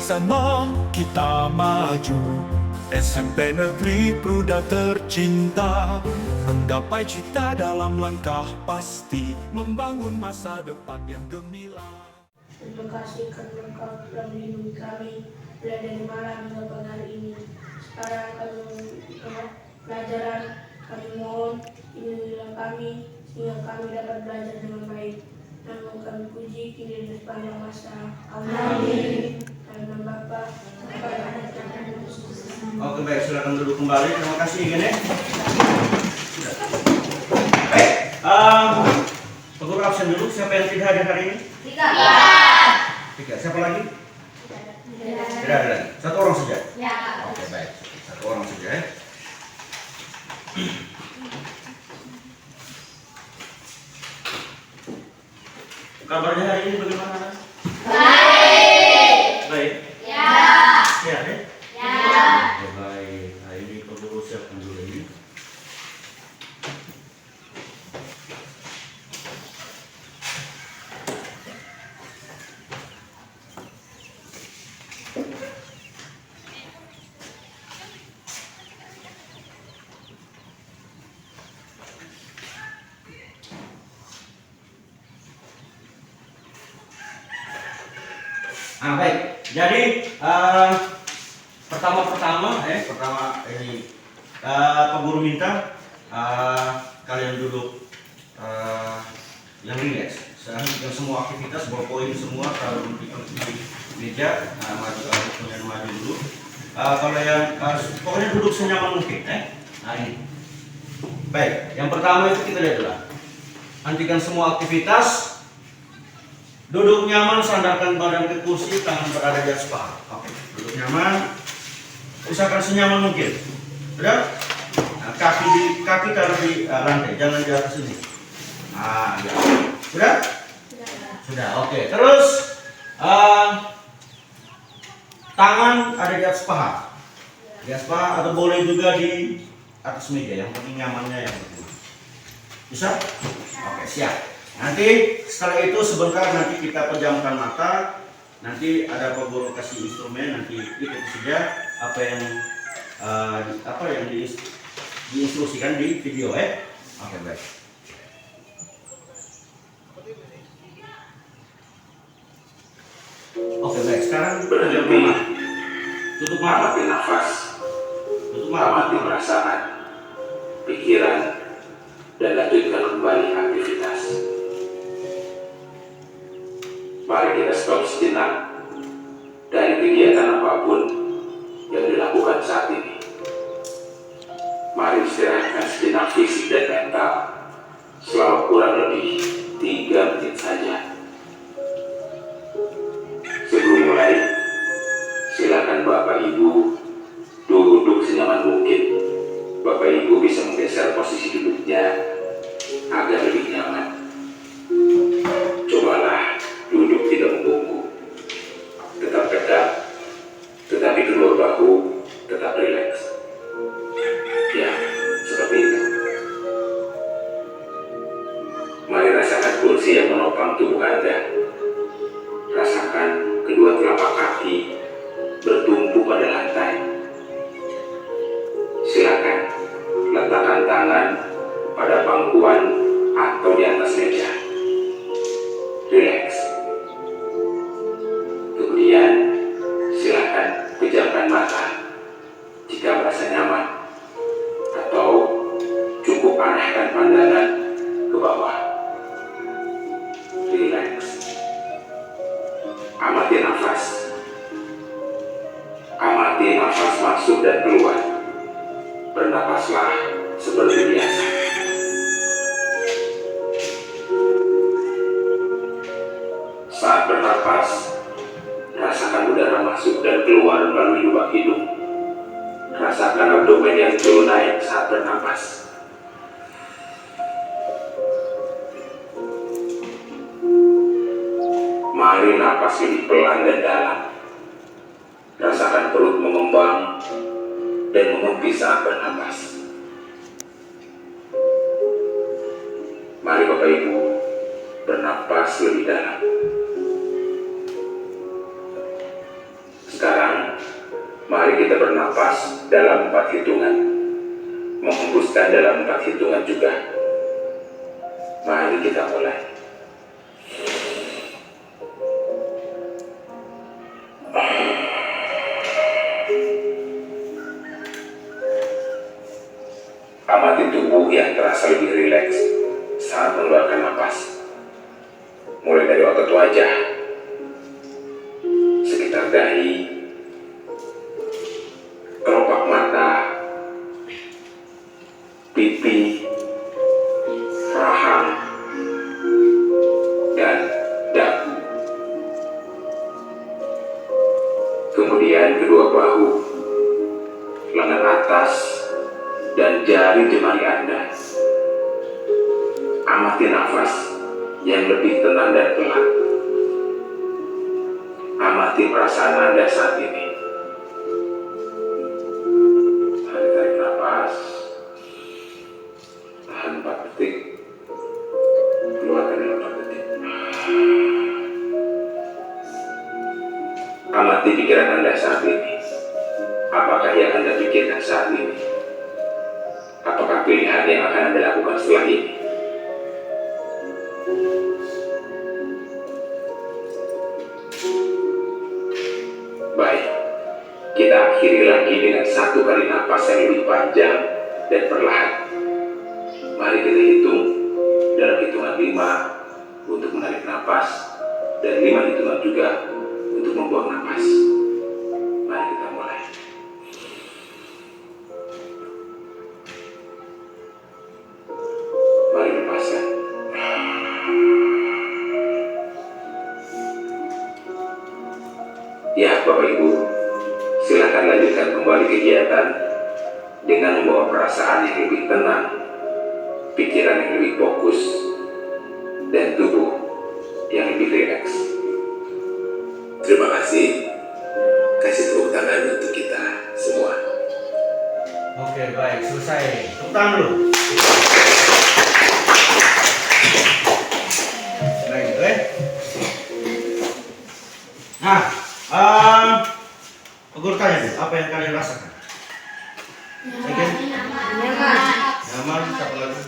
bersama kita maju. SMP Negeri Peruda tercinta, menggapai cita dalam langkah pasti, membangun masa depan yang gemilang. Terima kasih karena Engkau telah melindungi kami mulai dari malam hingga pagi hari ini. Sekarang kami pelajaran, kami mohon lindungilah kami sehingga kami dapat belajar dengan baik. Namun kami puji kini dan sepanjang masa. Amin. Nama Bapa, Bapa dan Anak dan Roh Kudus. Oke, baik, silakan duduk kembali. Terima kasih, Gene. Baik, peguru absen dulu. Siapa yang tidak hadir hari ini? Tiga. Siapa lagi? Tidak ada lagi. Satu orang saja. Oke, baik. Satu orang saja. Kabarnya hari ini bagaimana? Baik. Sehat ya? Oke, baik. Hari ini peguru siapkan dulu ini. Baik. Jadi pertama ini peguru minta kalian duduk yang rileks. Yang semua aktivitas poin semua kalau di meja maju dulu. Kalau yang pokoknya duduk senyaman mungkin. Nah ini. Baik. Yang pertama itu kita lihat dulu. Hentikan semua aktivitas. Duduk nyaman, sandarkan badan ke kursi, tangan berada di atas paha. Oke, duduk nyaman. Usahakan senyaman mungkin. Sudah? Nah, kaki taruh di lantai, jangan di atas ini. Ya. Sudah? Sudah. Oke. Terus tangan ada di atas paha. Di atas paha atau boleh juga di atas meja. Yang penting nyamannya yang penting. Bisa? Oke, siap. Nanti setelah itu sebentar nanti kita pejamkan mata. Nanti ada peguru kasih instrumen, nanti ikuti saja apa yang diinstruksikan di video ya. Oke, baik. Oke, baik. Sekarang berhenti, tutup mata. amati nafas, amati perasaan, pikiran, dan lanjutkan kembali aktivitas. Mari kita stop sejenak dari kegiatan apapun yang dilakukan saat ini. Mari istirahatkan sejenak fisik dan mental selama kurang lebih 3 menit saja. Sebelum mulai, silakan Bapak Ibu duduk senyaman mungkin. Bapak Ibu bisa menggeser posisi duduknya agar lebih nyaman. Cobalah duduk tidak membungkuk, tetap tegak, tetapi kedua bahu tetap rileks. Ya, seperti itu. Mari rasakan kursi yang menopang tubuh Anda. Rasakan kedua telapak kaki bertumpu pada lantai. Silakan letakkan tangan pada pangkuan atau di atas meja. Rileks. Kemudian silakan pejamkan mata jika merasa nyaman, atau cukup arahkan pandangan ke bawah. Rileks. Amati nafas. Amati nafas masuk dan keluar. Bernapaslah seperti biasa. Saat bernapas, rasakan udara masuk dan keluar melalui lubang hidung. Rasakan abdomen yang turun naik saat bernapas. Mari napas lebih pelan dan dalam. Rasakan perut mengembang dan menghembus saat bernapas. Mari Bapak Ibu bernapas lebih dalam. napas dalam 4 hitungan, menghembuskan dalam 4 hitungan juga. Mari kita mulai. Amati tubuh yang terasa lebih rileks saat mengeluarkan napas. Mulai dari otot wajah, sekitar dahi, kelopak mata, pipi, rahang, dan dagu. Kemudian kedua bahu, lengan atas, dan jari jemari Anda. Amati nafas yang lebih tenang dan pelan. Amati perasaan Anda saat ini. Tarik nafas. Tahan 4 detik. Keluarkan dalam 4 detik. Amati pikiran Anda saat ini. Apakah yang Anda pikirkan saat ini? Apakah pilihan yang akan Anda lakukan setelah ini? Baik, kita akhiri lagi dengan 1 kali napas yang lebih panjang dan perlahan. Mari kita hitung dalam hitungan 5 untuk menarik napas dan 5 hitungan juga untuk membuang napas. Mari kita mulai. Mari lepaskan. Ya, Bapak Ibu, silakan lanjutkan kembali kegiatan dengan membawa perasaan yang lebih tenang, pikiran yang lebih fokus, dan tubuh yang lebih rileks. Terima kasih. Kasih tepuk tangan untuk kita semua. Oke, baik, selesai. Tepuk tangan dulu. Baik, oke. Nah, guru tanya dulu, apa yang kalian rasakan? Nyaman, apa lagi?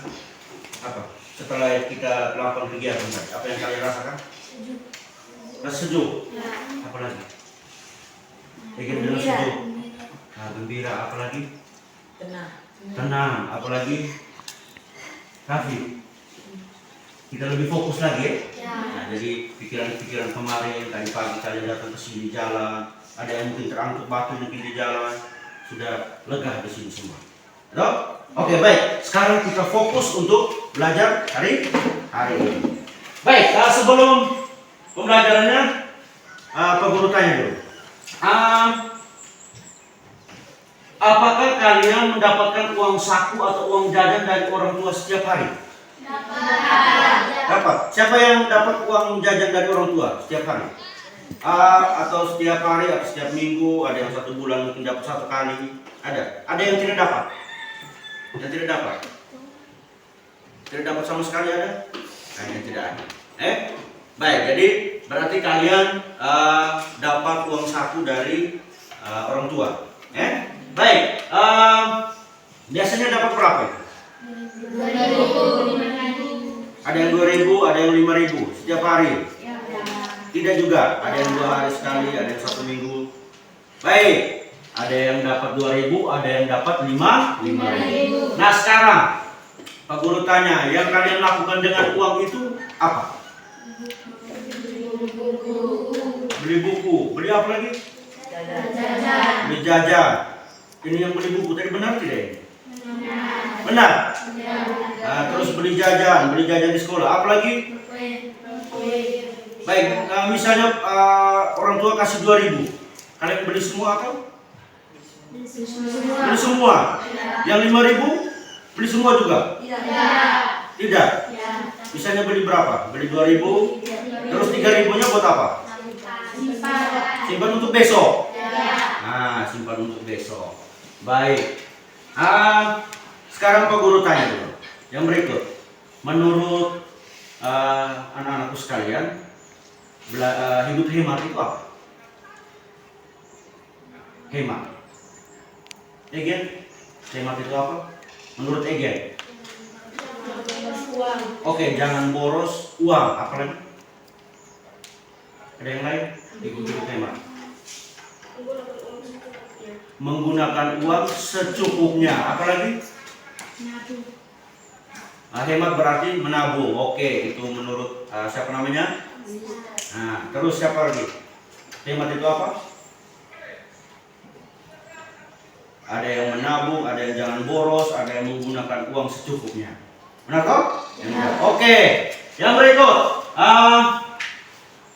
Apa? Setelah kita melakukan kegiatan tadi, apa yang kalian rasakan? Rasa sejuk. Apa lagi? Bikin dengan sejuk. Nah, gembira, apa lagi? Tenang, apa lagi? Raffi. Kita lebih fokus lagi ya? Nah, jadi pikiran-pikiran kemarin, tadi pagi kalian datang ke sini jalan, ada yang mungkin terangkut batu mungkin di jalan, sudah lega di sini semua. Betul? Oke, baik. Sekarang kita fokus untuk belajar hari ini. Baik, sebelum pembelajarannya, Pak Guru tanya dulu. Apakah kalian mendapatkan uang saku atau uang jajan dari orang tua setiap hari? Dapat. Siapa yang dapat uang jajan dari orang tua setiap hari? Atau setiap hari, atau setiap minggu? Ada yang 1 bulan mungkin dapat 1 kali. Ada yang tidak dapat? Yang tidak dapat? Tidak dapat sama sekali ada? Nah, yang tidak ada. Baik. Jadi berarti kalian dapat uang saku dari orang tua. Baik. Biasanya dapat berapa? 2.000. Ada yang 2.000, ada yang 5.000 setiap hari. Tidak juga, ada yang 2 hari sekali, ada yang 1 minggu. Baik, ada yang dapat 2.000, ada yang dapat 5.000. Nah sekarang Pak Guru tanya, yang kalian lakukan dengan uang itu apa? Beli buku, beli apa lagi? Beli jajan. Ini yang beli buku tadi benar tidak ini? Benar. Nah, terus beli jajan di sekolah. Apa lagi? Baik, misalnya orang tua kasih 2.000, kalian beli semua atau? Beli semua. Yang 5.000 beli semua juga? Tidak. Misalnya beli berapa? Beli 2.000, terus 3.000-nya buat apa? Simpan untuk besok. Nah, simpan untuk besok. Baik. Sekarang Pak Guru tanya dulu. Yang berikut, menurut anak-anakku sekalian, hidup hemat itu apa? Hemat. Egen, hemat itu apa? Menurut Egen? Uang. Oke, jangan boros uang. Apa lagi? Ada yang lain? Ikuti hemat. Menggunakan uang secukupnya. Apa lagi? Hemat berarti menabung. Oke, itu menurut siapa namanya? Nah, terus siapa lagi? Hemat itu apa? Ada yang menabung, ada yang jangan boros, ada yang menggunakan uang secukupnya. Benar toh? Ya. Oke, yang berikut,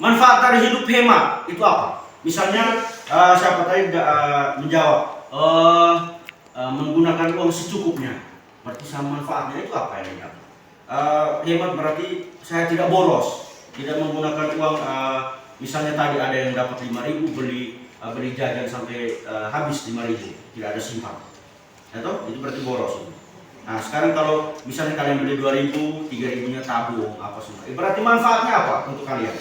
manfaat dari hidup hemat itu apa? Misalnya siapa tadi menjawab menggunakan uang secukupnya. Berarti sama manfaatnya itu apa yang dapat? Hemat berarti saya tidak boros, tidak menggunakan uang. Misalnya tadi ada yang dapat 5.000 beli jajan sampai habis 5.000, tidak ada simpan. Ya toh? Itu berarti boros. Nah, sekarang kalau misalnya kalian beli 2.000, 3.000-nya tabung apa semua. Berarti manfaatnya apa untuk kalian?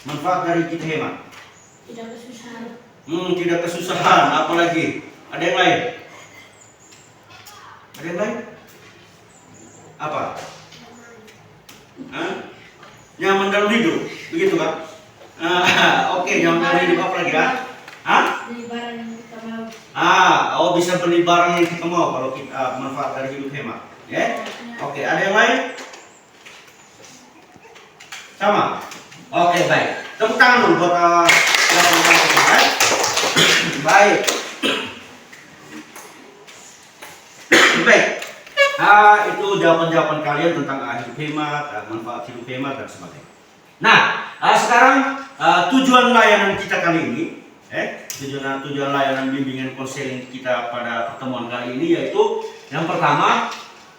Manfaat dari kita hemat. Tidak kesusahan. Tidak kesusahan. Apalagi? Ada yang lain? Ada yang lain? Apa? Nyaman dalam hidup, begitu kan? Oke, nyaman dalam hidup apa lagi kan? Beli barang yang kita mau. Bisa beli barang yang kita mau kalau kita manfaat dari hidup hemat. Ya? Oke, ada yang lain? Sama? Oke, baik. Tepuk tangan dulu buat baik. Baik. Itu jawaban-jawaban kalian tentang hidup hemat, manfaat hidup hemat dan sebagainya. Nah, sekarang tujuan layanan kita kali ini, tujuan layanan bimbingan konseling kita pada pertemuan kali ini yaitu yang pertama,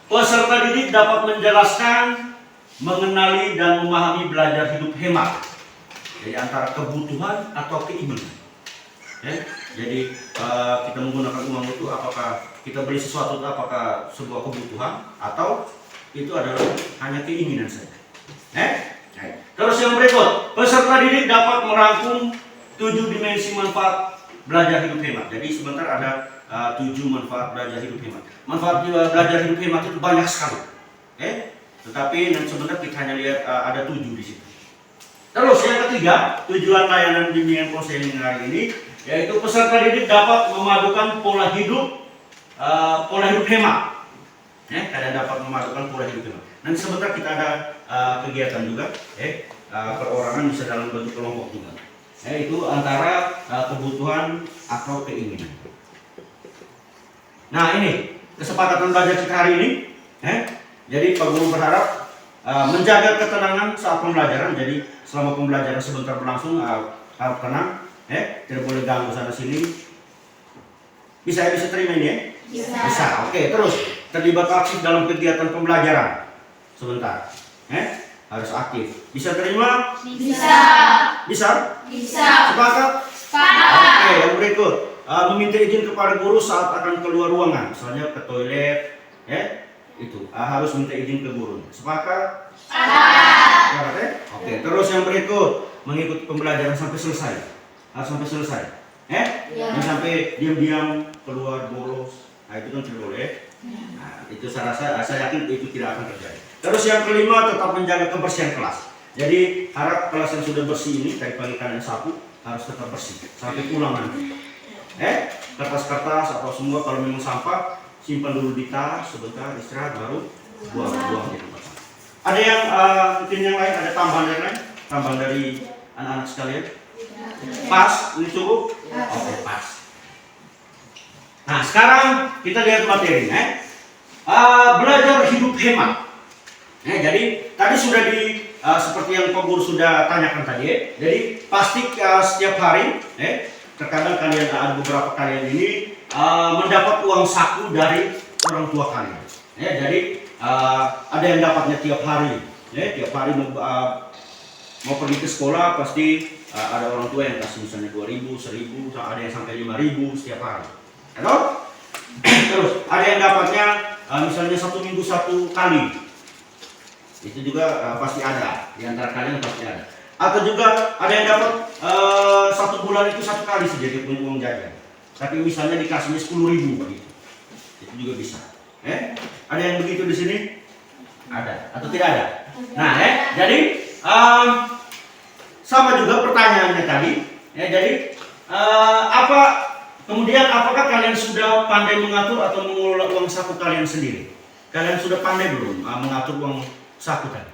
peserta didik dapat menjelaskan, mengenali dan memahami belajar hidup hemat. Jadi antara kebutuhan atau keinginan. Jadi kita menggunakan uang itu apakah kita beli sesuatu itu apakah sebuah kebutuhan atau itu adalah hanya keinginan saja. Terus yang berikut, peserta didik dapat merangkum 7 dimensi manfaat belajar hidup hemat. Jadi sebentar ada 7 manfaat belajar hidup hemat. Manfaat belajar hidup hemat itu banyak sekali. Tetapi sebentar kita hanya lihat ada 7 di situ. Terus yang ketiga, tujuan layanan bimbingan konseling hari ini yaitu peserta didik dapat memadukan pola hidup hemat. Kalian dapat memadukan pola hidup hemat. Nanti sebentar kita ada kegiatan juga, perorangan bisa dalam bentuk kelompok juga. Itu antara kebutuhan atau keinginan. Nah, ini kesepakatan belajar kita hari ini. Jadi Pak Guru berharap menjaga ketenangan saat pembelajaran. Jadi selama pembelajaran sebentar berlangsung harus tenang, tidak boleh ganggu sana sini. Bisa terima ini ya? Bisa. Oke, terus terlibat aktif dalam kegiatan pembelajaran. Sebentar, harus aktif. Bisa terima? Bisa. Bisa? Bisa. Sepakat? Sepakat. Oke, yang berikut, meminta izin kepada guru saat akan keluar ruangan, misalnya ke toilet, itu harus minta izin ke guru. Sepakat? Sepakat. Oke, terus yang berikut, mengikuti pembelajaran sampai selesai. Harus sampai selesai. Jangan sampai diam-diam keluar bolos. Nah, itu kan tidak boleh. Nah, itu saya yakin itu tidak akan terjadi. Terus yang kelima, tetap menjaga kebersihan kelas. Jadi harap kelas yang sudah bersih ini tadi pagi kalian sapu harus tetap bersih sampai pulang nanti. Kertas-kertas atau semua kalau memang sampah simpan dulu di tas sebentar, istirahat baru buang di tempat. Ada yang mungkin yang lain, ada tambahan dari anak-anak sekalian? Pas, ini cukup? Oke, pas. Nah, sekarang kita lihat materinya. Belajar hidup hemat. Jadi tadi sudah seperti yang Pak Guru sudah tanyakan tadi. Jadi pasti setiap hari, terkadang kalian ada beberapa kalian ini mendapat uang saku dari orang tua kalian. Jadi ada yang dapatnya tiap hari. Tiap hari mau pergi ke sekolah pasti ada orang tua yang kasih misalnya 2.000, 1.000, ada yang sampai 5.000 setiap hari. Terus ada yang dapatnya misalnya 1 minggu 1 kali. Itu juga pasti ada, di antara kalian pasti ada. Atau juga ada yang dapat 1 bulan itu 1 kali saja dia punya uang jajan. tapi misalnya dikasihnya 10.000 begitu. Itu juga bisa. Ada yang begitu di sini? Ada atau tidak ada? Nah, jadi sama juga pertanyaannya tadi. Jadi apakah kalian sudah pandai mengatur atau mengelola uang saku kalian sendiri? Kalian sudah pandai belum mengatur uang saku tadi?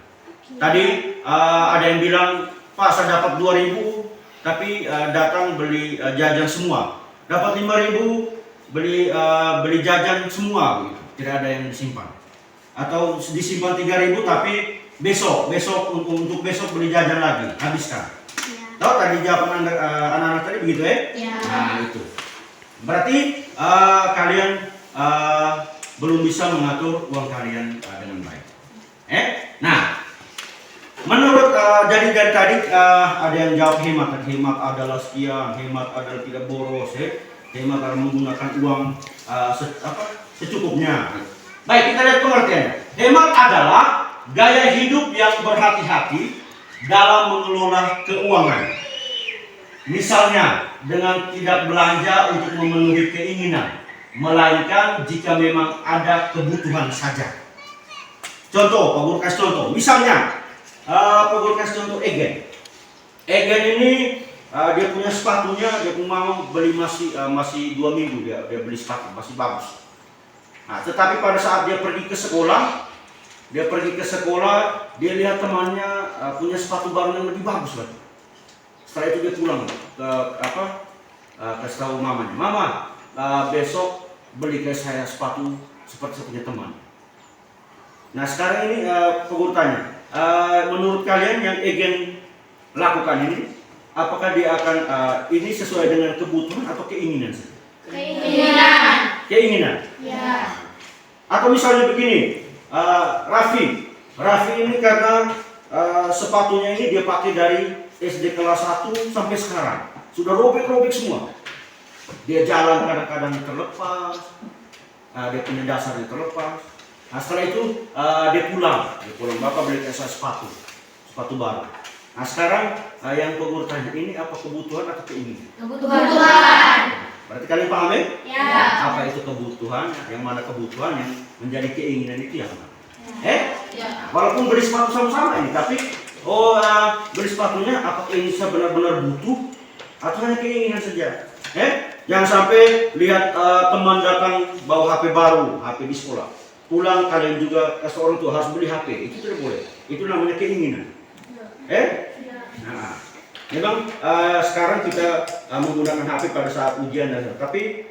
Tadi ada yang bilang, Pak, saya dapat 2.000, tapi datang beli jajan semua. Dapat 5.000, beli jajan semua, gitu. Tidak ada yang disimpan. Atau disimpan 3.000, tapi besok untuk besok beli jajan lagi, habiskan. Tahu tadi jawaban anak-anak tadi begitu ya? Nah itu. Berarti kalian belum bisa mengatur uang kalian dengan baik. Nah, menurut dari tadi ada yang jawab hemat adalah sekian, hemat adalah tidak boros, hemat adalah menggunakan uang secukupnya. Baik, kita lihat pengertiannya. Hemat adalah gaya hidup yang berhati-hati dalam mengelola keuangan. Misalnya dengan tidak belanja untuk memenuhi keinginan, melainkan jika memang ada kebutuhan saja. Contoh, Pak Guru kasih contoh. Misalnya, Pak Guru kasih contoh Egen. Egen ini dia punya sepatunya, dia mau beli masih 2 minggu dia beli sepatu, masih bagus. Nah, tetapi pada saat dia pergi ke sekolah, dia lihat temannya punya sepatu baru yang lebih bagus lagi. Setelah itu dia pulang kasih tahu mamanya, Mama, besok beli ke saya sepatu seperti punya teman. Nah sekarang ini Guru tanya, menurut kalian yang Egen lakukan ini, apakah dia akan ini sesuai dengan kebutuhan atau keinginan saja? Keinginan. Ya. Atau misalnya begini, Raffi ini karena sepatunya ini dia pakai dari SD kelas 1 sampai sekarang, sudah robek-robek semua. Dia jalan kadang-kadang terlepas, dia punya dasarnya terlepas. Nah setelah itu dia pulang, Bapak beli saya sepatu baru. Nah sekarang yang Guru tanya, ini apa kebutuhan atau keinginan? Kebutuhan. Berarti kalian paham ya? Ya. Apa itu kebutuhan, yang mana kebutuhan, yang menjadi keinginan itu yang mana? Ya. Walaupun beli sepatu sama-sama ini, tapi beli sepatunya apakah ini saya benar-benar butuh atau hanya keinginan saja? Jangan sampai lihat teman datang bawa HP baru, HP di sekolah. Pulang kalian juga kasih orang tua harus beli HP, itu tidak boleh. Itu namanya keinginan. Nah, memang sekarang kita menggunakan HP pada saat ujian dan tapi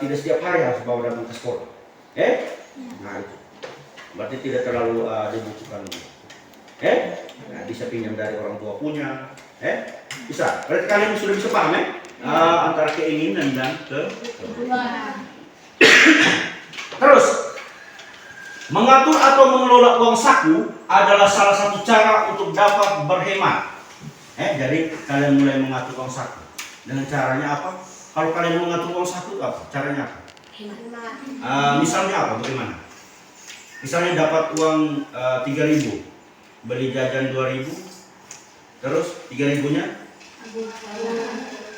tidak setiap hari harus bawa datang ke sekolah. Nah itu berarti tidak terlalu dibutuhkan. Nah, bisa pinjam dari orang tua punya. Bisa. Berarti kalian sudah bisa paham antara keinginan dan kebutuhan. Terus mengatur atau mengelola uang saku adalah salah satu cara untuk dapat berhemat. Jadi kalian mulai mengatur uang saku. Dengan caranya apa? Kalau kalian mengatur uang saku apa? Caranya apa? Misalnya apa? Bagaimana? Misalnya dapat uang 3.000, beli jajan 2.000, terus 3.000-nya?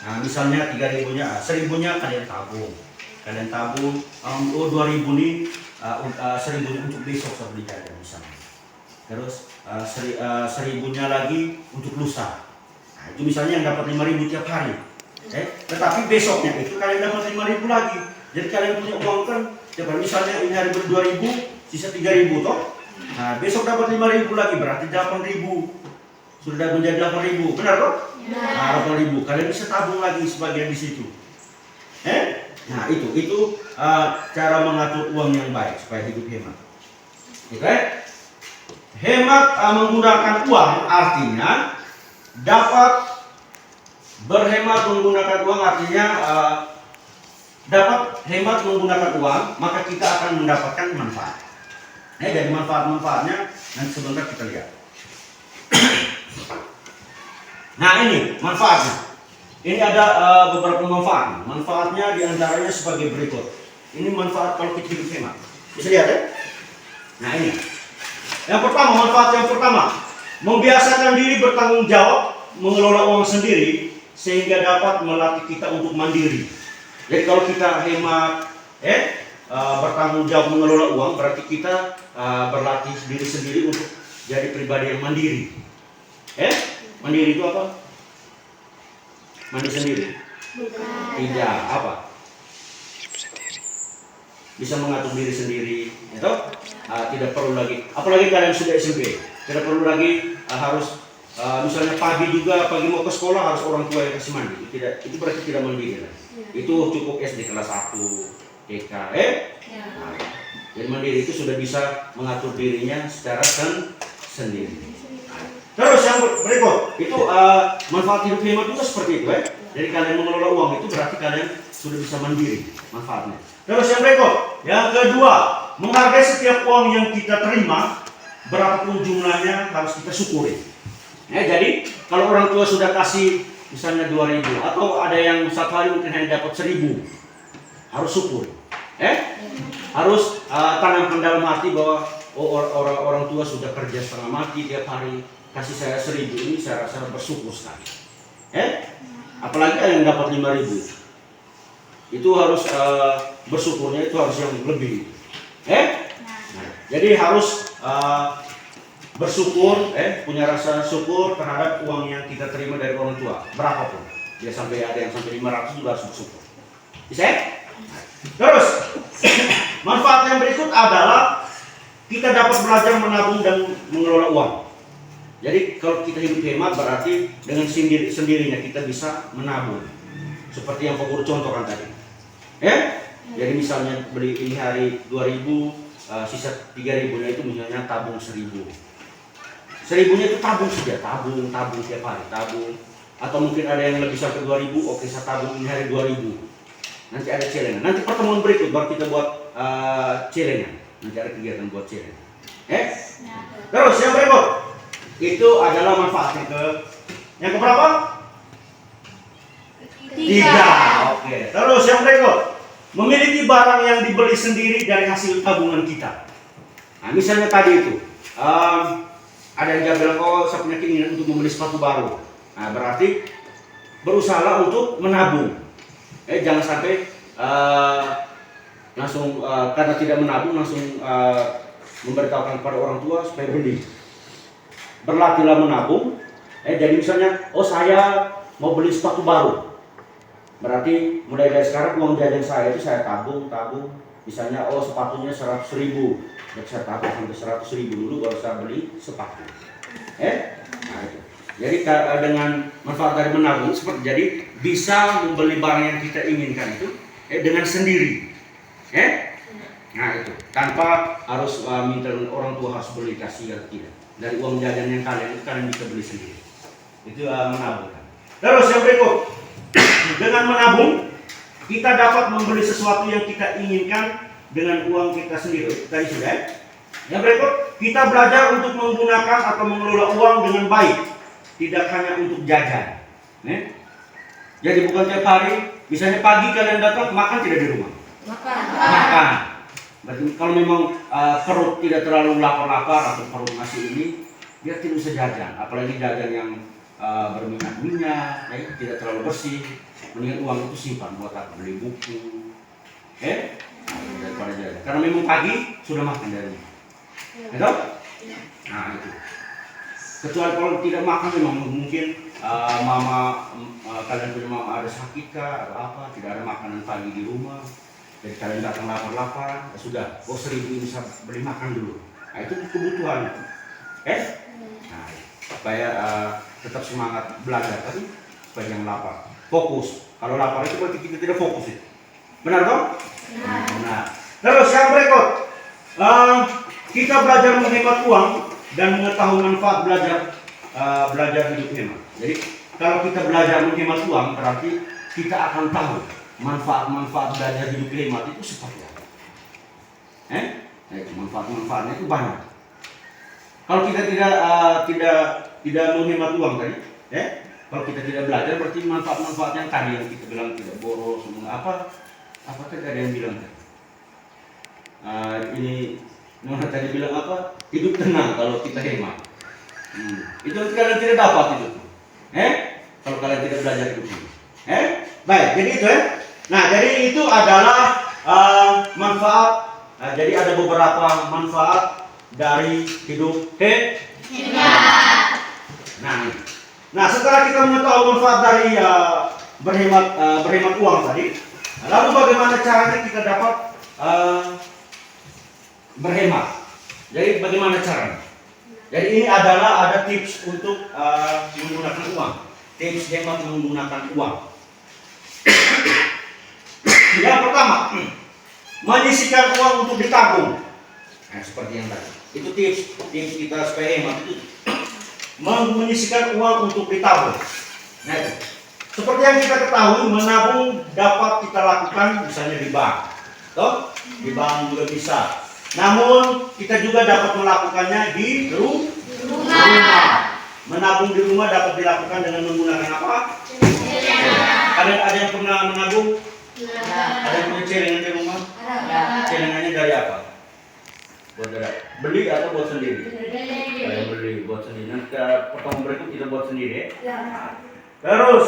Nah, misalnya 3.000-nya, 1.000-nya kalian tabung. 2.000 nih, 1.000-nya untuk besok saya beli jajan misalnya. Terus 1.000-nya lagi untuk lusa. Nah, itu misalnya yang dapat 5.000 tiap hari. Tetapi besoknya itu kalian dapat 5.000 lagi. Jadi kalian punya uang kan, misalnya ini hari beli 2.000, sisa 3.000 toh. Nah, besok dapat 5.000 lagi, berarti 8.000. Sudah menjadi 8.000, benar toh? Ya. Nah, 8.000. Kalian bisa tabung lagi sebagian di situ. Nah, itu cara mengatur uang yang baik supaya hidup hemat. Hemat menggunakan uang artinya dapat berhemat menggunakan uang artinya dapat hemat menggunakan uang, maka kita akan mendapatkan manfaat. Dari manfaat-manfaatnya nanti sebentar kita lihat. Nah ini manfaatnya. Ini ada beberapa manfaat. Manfaatnya diantaranya sebagai berikut. Ini manfaat kalau kita hidup hemat. Bisa lihat ya? Nah ini. Yang pertama, manfaat yang pertama, membiasakan diri bertanggung jawab mengelola uang sendiri sehingga dapat melatih kita untuk mandiri. Jadi kalau kita hemat, bertanggung jawab mengelola uang, berarti kita berlatih diri sendiri untuk jadi pribadi yang mandiri. Mandiri itu apa? Mandi sendiri? Tidak. Apa? Bisa mengatur diri sendiri, itu tidak perlu lagi. Apalagi kalian sudah SMP, tidak perlu lagi harus misalnya pagi mau ke sekolah harus orang tua yang kasih mandi. Itu berarti tidak mandiri. Itu cukup SD kelas 1, TK. Jadi mandiri itu sudah bisa mengatur dirinya secara sendiri. Terus yang berikut itu manfaat hidup hemat juga seperti itu. Jadi kalian mengelola uang itu berarti kalian sudah bisa mandiri manfaatnya. Terus yang berikut, yang kedua, menghargai setiap uang yang kita terima, berapapun jumlahnya harus kita syukuri. Jadi kalau orang tua sudah kasih misalnya 2.000 atau ada yang satu hari mungkin hanya dapat 1.000, harus syukur. Harus tanamkan dalam hati bahwa orang tua sudah kerja setengah mati tiap hari, kasih saya 1.000 ini saya rasa bersyukur sekali. Apalagi yang dapat 5.000. Itu harus bersyukurnya itu harus yang lebih. Jadi harus bersyukur, punya rasa syukur terhadap uang yang kita terima dari orang tua, berapapun. Dia sampai ada yang sampai 500 juga harus bersyukur. Bisa? Terus manfaat yang berikut adalah kita dapat belajar menabung dan mengelola uang. Jadi kalau kita hidup hemat berarti dengan sendirinya kita bisa menabung. Seperti yang Pak Guru contohkan tadi. Jadi misalnya beli ini hari 2.000, sisa 3.000-nya itu misalnya tabung 1.000. 1.000-nya itu tabung saja, tabung tiap hari, tabung. Atau mungkin ada yang lebih sampai 2.000, oke saya tabung ini hari 2.000. Nanti ada celengan. Nanti pertemuan berikut baru kita buat celengan. Nanti ada kegiatan buat celengan. Terus yang berikut itu adalah manfaat yang keberapa? 3. Oke. Terus yang berikut, memiliki barang yang dibeli sendiri dari hasil tabungan kita. Nah, misalnya tadi itu, ada yang bilang, saya punya keinginan untuk membeli sepatu baru. Nah, berarti berusaha untuk menabung. Jangan sampai langsung karena tidak menabung langsung memberitahukan kepada orang tua supaya beli. Berlatihlah menabung. Jadi misalnya, saya mau beli sepatu baru. Berarti mulai dari sekarang uang jajan saya itu saya tabung. Misalnya sepatunya 100.000, jadi saya tabung sampai 100.000 dulu baru saya beli sepatu. Nah, itu. Jadi dengan manfaat dari menabung seperti jadi bisa membeli barang yang kita inginkan itu dengan sendiri. Nah itu tanpa harus minta orang tua harus beli kasih atau tidak. Dari uang jajan yang kalian bisa beli sendiri. Itu menabung. Terus yang berikut. Dengan menabung, kita dapat membeli sesuatu yang kita inginkan dengan uang kita sendiri. Tadi sudah. Yang berikut, kita belajar untuk menggunakan atau mengelola uang dengan baik, tidak hanya untuk jajan. Jadi bukan tiap hari, misalnya pagi kalian datang makan tidak di rumah. Makan. Berarti kalau memang perut tidak terlalu lapar-lapar atau perut masih ini, dia tidak usah jajan. Apalagi jajan yang berminyak-minyak, tidak terlalu bersih. Mendingan uang itu simpan buat apa? Beli buku, daripada jajan. Karena memang pagi sudah makan dari rumah. Nah itu. Kecuali kalau tidak makan memang mungkin kalian punya mama ada sakit kah atau apa, tidak ada makanan pagi di rumah. Jadi kalian datang lapar-lapar, sudah, 1.000 bisa beli makan dulu. Nah itu kebutuhan. Nah, supaya tetap semangat belajar tadi, supaya jangan lapar. Fokus. Kalau lapar itu berarti kita tidak fokus itu. Benar dong? Nah. Terus yang berikut, kita belajar menghemat uang dan mengetahui manfaat belajar hidup hemat. Jadi kalau kita belajar menghemat uang berarti kita akan tahu manfaat-manfaat belajar hidup hemat itu seperti apa. Manfaat-manfaatnya itu banyak. Kalau kita tidak menghemat uang tadi, kalau kita tidak belajar berarti manfaat-manfaat yang tadi yang kita bilang tidak boros, apa tadi ada yang bilang tadi. Ini Nona tadi bilang apa? Hidup tenang kalau kita hemat. Itu kalian tidak dapat itu. Kalau kalian tidak belajar hidup ini. Baik, jadi itu Nah, jadi itu adalah manfaat. Nah, jadi ada beberapa manfaat dari hidup hemat. Nah, setelah kita mengetahui manfaat dari berhemat uang tadi, lalu bagaimana caranya kita dapat berhemat? Jadi bagaimana caranya? Jadi ini adalah ada tips untuk menggunakan uang. Tips hemat menggunakan uang. Yang pertama, menyisihkan uang untuk ditabung. Nah, seperti yang tadi. Itu tips kita supaya hemat itu. Menyisihkan uang untuk ditabung. Nah, itu. Seperti yang kita ketahui, menabung dapat kita lakukan misalnya di bank. Toh? Di bank juga bisa. Namun kita juga dapat melakukannya di rumah. Menabung di rumah dapat dilakukan dengan menggunakan apa? Ada yang pernah menabung? Ada yang punya celengan di rumah? Celengannya dari apa? Beli atau buat sendiri? Ada yang beli buat sendiri. Nanti pertemuan berikut kita buat sendiri ya. Terus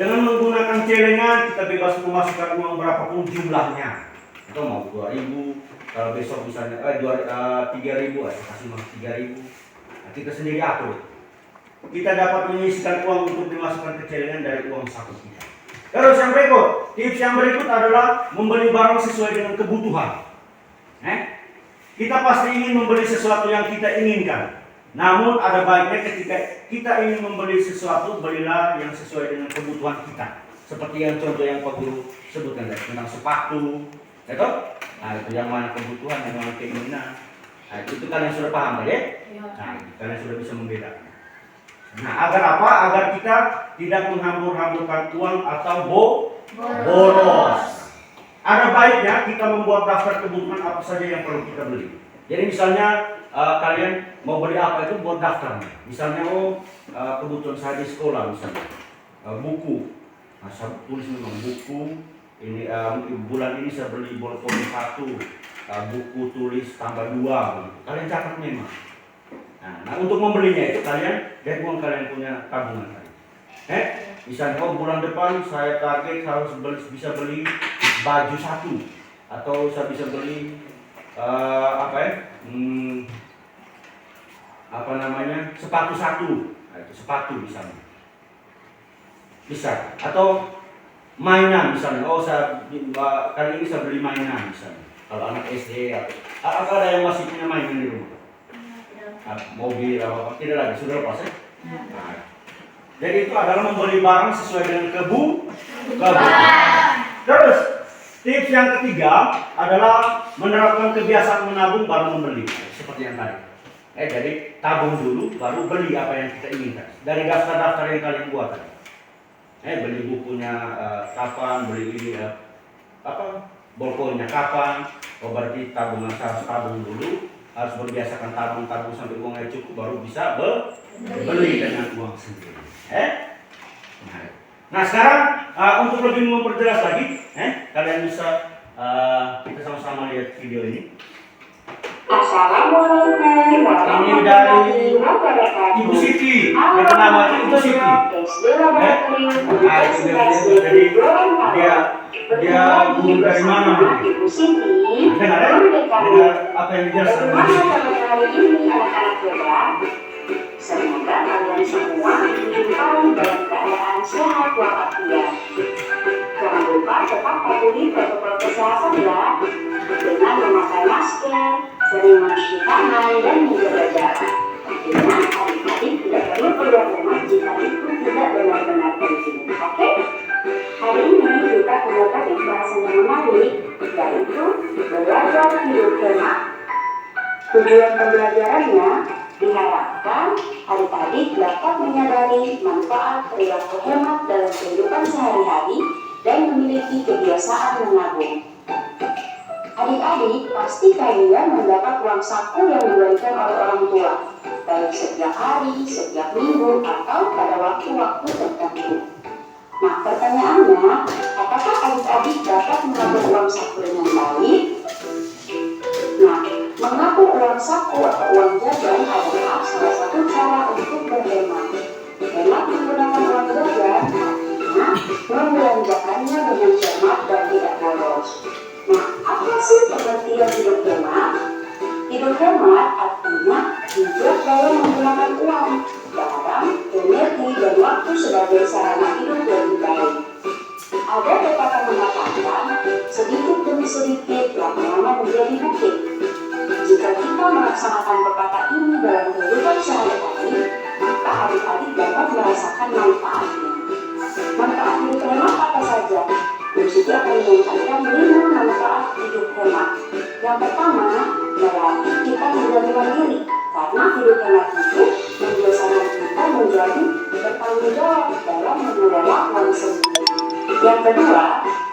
dengan menggunakan celengan kita bebas memasukkan uang berapapun jumlahnya. Atau mau 2.000, kalau besok misalnya 3.000, kasih masuk 3.000. Nah, kita sendiri atur. Kita dapat menyisihkan uang untuk dimasukkan ke celengan dari uang saku kita. Terus yang berikut, tips yang berikut adalah membeli barang sesuai dengan kebutuhan. Kita pasti ingin membeli sesuatu yang kita inginkan. Namun ada baiknya ketika kita ingin membeli sesuatu, belilah yang sesuai dengan kebutuhan kita. Seperti yang contoh yang Pak Guru sebutkan tadi tentang sepatu, itu? Nah, itu yang mana kebutuhan, yang mana keinginan. Nah, itu kalian sudah paham ya? Nah, kalian sudah bisa membedakan. Nah, agar apa? Agar kita tidak menghambur-hamburkan uang atau boros. Ada baiknya kita membuat daftar kebutuhan apa saja yang perlu kita beli. Jadi misalnya kalian mau beli apa itu buat daftar. Misalnya kebutuhan saya di sekolah misalnya buku. Nah, saya tulis memang buku. Ini bulan ini saya beli bolpen 1, buku tulis tambah 2 gitu. Kalian catat memang. Nah, untuk membelinya itu kalian lihat uang kalian punya tabungan tadi. Misalnya bulan depan saya target harus bisa beli baju 1 atau saya bisa beli sepatu 1. Nah, itu sepatu misalnya. Bisa. Atau mainan misalnya. Kali ini saya beli mainan misalnya. Kalau anak SD atau ada yang masih punya mainan di rumah? Mobil apa tidak lagi, sudah lepas ya? Nah, jadi itu adalah membeli barang sesuai dengan kebutuhan. Terus tips yang ketiga adalah menerapkan kebiasaan menabung baru membeli, seperti yang tadi. Jadi tabung dulu baru beli apa yang kita inginkan. Dari daftar-daftar yang kalian buat tadi. Beli bukunya kapan, beli ini bolponya kapan. Berarti tabungan harus tabung dulu. Harus berbiasakan tabung sampai uangnya cukup baru bisa beli dengan uang sendiri. Nah sekarang untuk lebih memperjelas lagi, kalian bisa kita sama-sama lihat video ini. Assalamualaikum Ini warahmatullahi dari wabarakatuh. Ibu Siti, yang bernama Ibu Siti. Jadi dia guru dari mana Bu? Ibu Siti. Dengar apa yang dijelaskan Bu Siti? Hari ini anak-anak muda, semoga kalian semua dijumpai dalam keadaan sehat walafiat. Jangan lupa tetap patuhi protokol kesehatan ya, dengan memakai masker, sering mencuci tangan dan menjaga jarak. Ingat, adik-adik tidak perlu keluar rumah jika itu tidak benar-benar penting. Oke? Hari ini kita punya topik bahasan yang menarik, yaitu belajar hidup hemat. Tujuan pembelajarannya diharapkan adik-adik dapat menyadari manfaat perilaku hemat dalam kehidupan sehari-hari dan memiliki kebiasaan menabung. Adik-adik, pasti kalian mendapat uang saku yang diberikan oleh orang tua, baik setiap hari, setiap minggu, atau pada waktu-waktu tertentu. Nah, pertanyaannya, apakah adik-adik dapat mengatur uang saku dengan baik? Nah, mengatur uang saku atau uang jajan adalah salah satu cara untuk berhemat. Hemat menggunakan uang jajan, artinya membelanjakannya dengan cermat dan tidak boros. Nah, apa sih pengertian hidup hemat? Hidup hemat artinya bijak dalam menggunakan uang, barang, energi, dan waktu sebagai sarana hidup lebih baik. Ada pepatah mengatakan, sedikit demi sedikit lama-lama menjadi bukit. Jika kita melaksanakan pepatah ini dalam kehidupan sehari-hari, maka adik-adik dapat merasakan manfaatnya. Manfaat hidup hemat apa saja? Siti akan menyampaikan 5 manfaat hidup hemat. Yang pertama, melatih kita menjadi mandiri, karena hidup hemat itu membiasakan kita menjadi bertanggung jawab dalam mengelola uang sendiri. Yang kedua,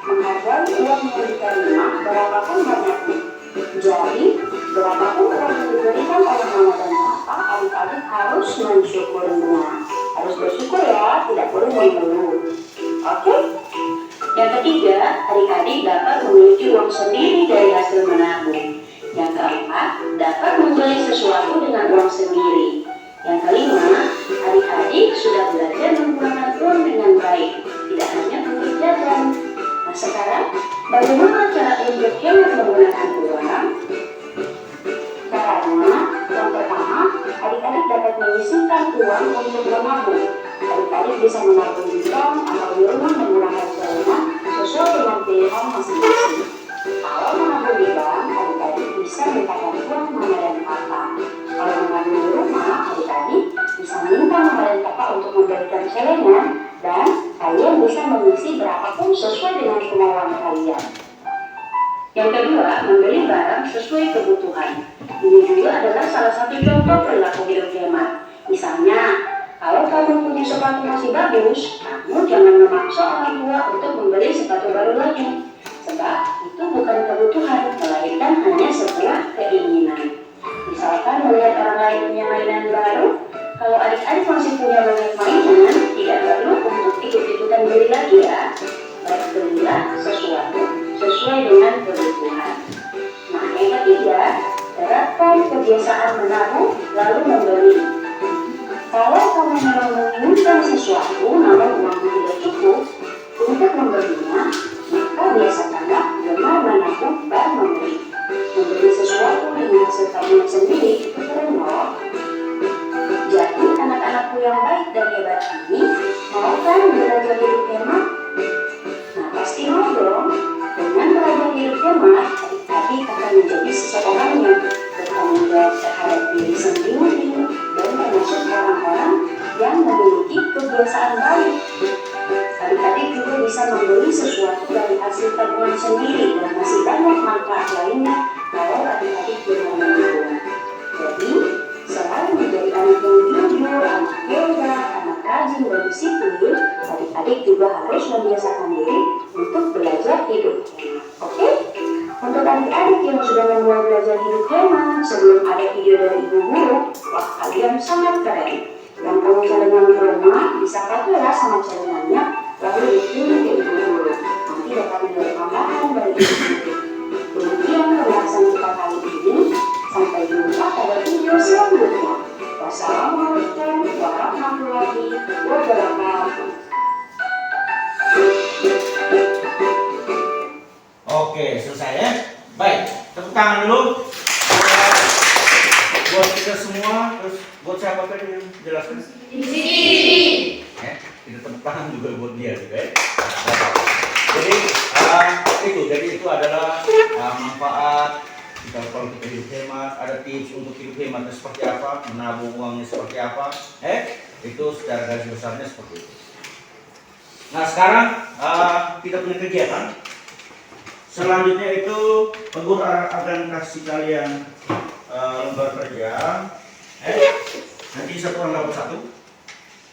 menghargai uang yang diterima berapapun banyaknya. Jadi, berapapun uang yang diberikan oleh mama dan papa, adik-adik harus mensyukurinya. Harus bersyukur ya, tidak boleh mengeluh. Oke? Yang ketiga, adik-adik dapat memiliki uang sendiri dari hasil menabung. Yang keempat, dapat membeli sesuatu dengan uang sendiri. Yang kelima, adik-adik sudah belajar menggunakan uang dengan baik, tidak hanya untuk jajan. Nah sekarang, bagaimana cara untuk hemat menggunakan uang? Caranya, yang pertama, adik-adik dapat menyisihkan uang untuk menabung. Adik-adik bisa menabung di bank atau di rumah menggunakan celengan sesuai dengan pilihan masing-masing. Kalau menabung di bank, adik-adik bisa mintakan uang mama dan papa. Kalau menabung di rumah, adik-adik bisa minta mama dan papa untuk memberikan celengan dan kalian bisa mengisi berapapun sesuai dengan kemauan kalian. Yang kedua, membeli barang sesuai kebutuhan. Ini juga adalah salah satu contoh perilaku hidup hemat. Misalnya, kalau kamu punya sepatu masih bagus, kamu jangan memaksa orang tua untuk membeli sepatu baru lagi. Sebab itu bukan kebutuhan, melainkan hanya sebuah keinginan. Misalkan melihat orang lain punya mainan baru, kalau adik-adik masih punya banyak mainan, tidak perlu untuk ikut-ikutan beli lagi ya. Baik belilah sesuatu sesuai dengan kebutuhan. Nah, yang ketiga, terapkan kebiasaan menabung lalu membeli. Kalau kamu memang menginginkan sesuatu namun uangmu tidak cukup untuk membelinya, maka biasakanlah dengan menabung dan membeli. Membeli sesuatu dengan hasil tabungan sendiri itu keren loh. Jadi anak-anakku yang baik dan hebat ini, mau kan belajar hidup hemat? Nah pasti mau dong. Dengan belajar hidup hemat, adik-adik akan menjadi seseorang yang bertanggung jawab terhadap diri sendiri dan termasuk orang-orang yang memiliki kebiasaan baik. Adik-adik juga bisa membeli sesuatu dari hasil tabungan sendiri dan masih banyak manfaat lainnya kalau adik-adik benar menabung. Jadi, selain menjadi anak yang jujur, anak hebat, anak rajin dan disiplin, adik-adik juga harus membiasakan diri untuk belajar hidup hemat. Oke? Untuk adik-adik yang sudah memulai belajar hidup hemat sebelum ada video dari ibu guru, wah kalian sangat keren. Yang punya celengan di rumah bisa pakai sama celengannya, lalu dikirim ke ibu guru. Nanti dapat nilai tambahan dari ibu guru. Demikian pembahasan kita kali ini. Sampai jumpa pada video selanjutnya. Wassalamualaikum warahmatullahi wabarakatuh. Oke, selesai ya. Baik, tepuk tangan dulu buat kita semua. Terus buat siapa tadi yang jelaskan? Kita tepuk tangan juga buat dia juga ya. Jadi itu adalah manfaat kita kalau kita hidup hemat. Ada tips untuk hidup hemat seperti apa, menabung uangnya seperti apa. Itu secara garis besarnya seperti itu. Nah sekarang kita punya kegiatan. Selanjutnya itu Pak Guru akan kasih kalian lembar kerja. Nanti satu orang dapat satu.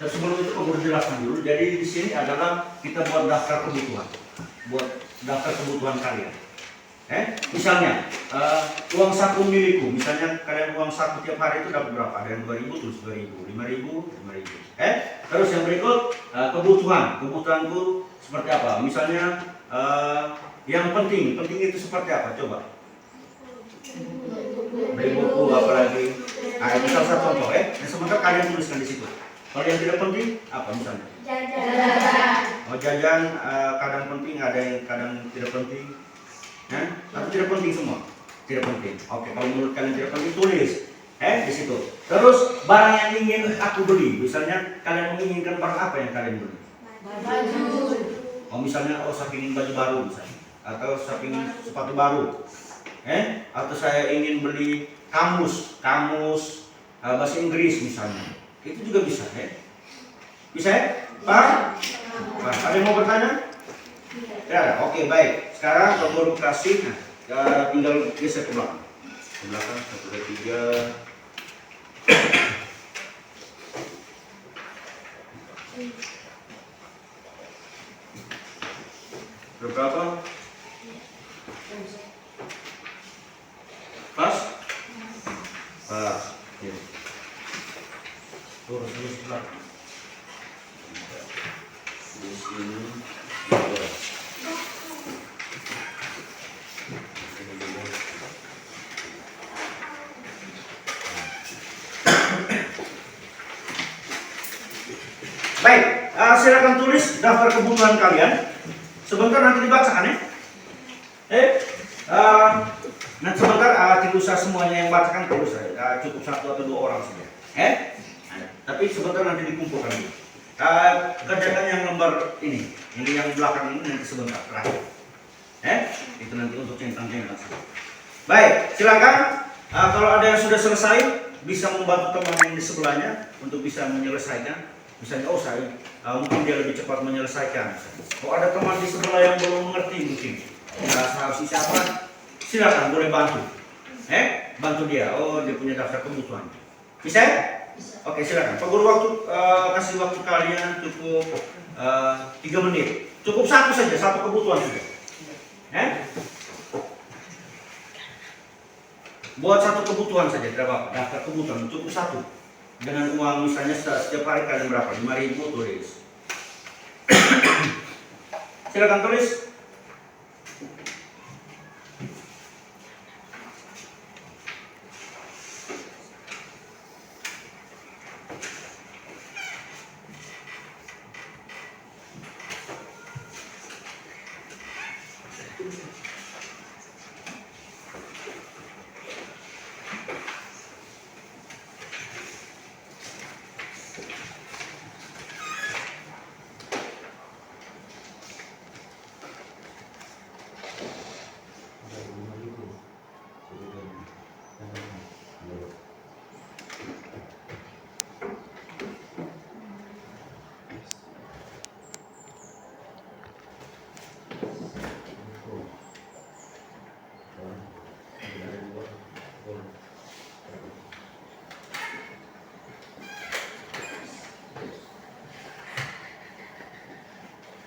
Dan sebelum itu Pak Guru jelaskan dulu. Jadi di sini adalah kita buat daftar kebutuhan, kalian. Misalnya uang saku milikku. Misalnya kalian uang saku tiap hari itu dapat berapa? Ada yang 2.000 terus 2.000, 5.000, 5.000. Terus yang berikut kebutuhanku seperti apa? Misalnya yang penting itu seperti apa? Coba. Beli buku apalagi. Nah, itu salah satu contoh Sementara kalian tuliskan di situ. Kalau yang tidak penting apa misalnya? Mau jajan kadang penting, ada yang kadang tidak penting. Atau tidak penting semua? Tidak penting. Oke, kalau menurut kalian tidak penting tulis di situ. Terus barang yang ingin aku beli, misalnya kalian menginginkan barang apa yang kalian beli? Misalnya saya ingin baju baru misalnya, atau saya ingin sepatu baru, atau saya ingin beli kamus bahasa Inggris misalnya, itu juga bisa, bisa ya? Pak? Ada yang mau bertanya? Ya, oke baik. Sekarang kalau baru kasih, tinggal geser ke belakang. Ke belakang 1, 2, 3. Berapa? Pas? Pas. Ya. Terus belakang. Di sini. Baik, silakan tulis daftar kebutuhan kalian. Sebentar nanti dibacakan ya. Nanti sebentar tidak usah semuanya yang bacakan, tidak usah. Cukup 1 atau 2 orang saja. Tapi sebentar nanti dikumpulkan. Kerjakan yang lembar ini yang belakang ini nanti sebentar terakhir. Itu nanti untuk centang-centang. Baik, silakan. Kalau ada yang sudah selesai, bisa membantu teman yang di sebelahnya untuk bisa menyelesaikan. Misalnya, mungkin dia lebih cepat menyelesaikan. Kalau ada teman di sebelah yang belum mengerti mungkin, harus siapa? Silakan, boleh bantu. Bantu dia. Dia punya daftar kebutuhan. Bisa? Oke, silakan. Pak Guru kasih waktu kalian cukup 3 menit. Cukup 1 saja, 1 kebutuhan saja. Buat 1 kebutuhan saja, tidak apa-apa. Daftar kebutuhan cukup 1. Dengan uang misalnya setiap hari kalian berapa? 5.000 tulis. Silakan tulis.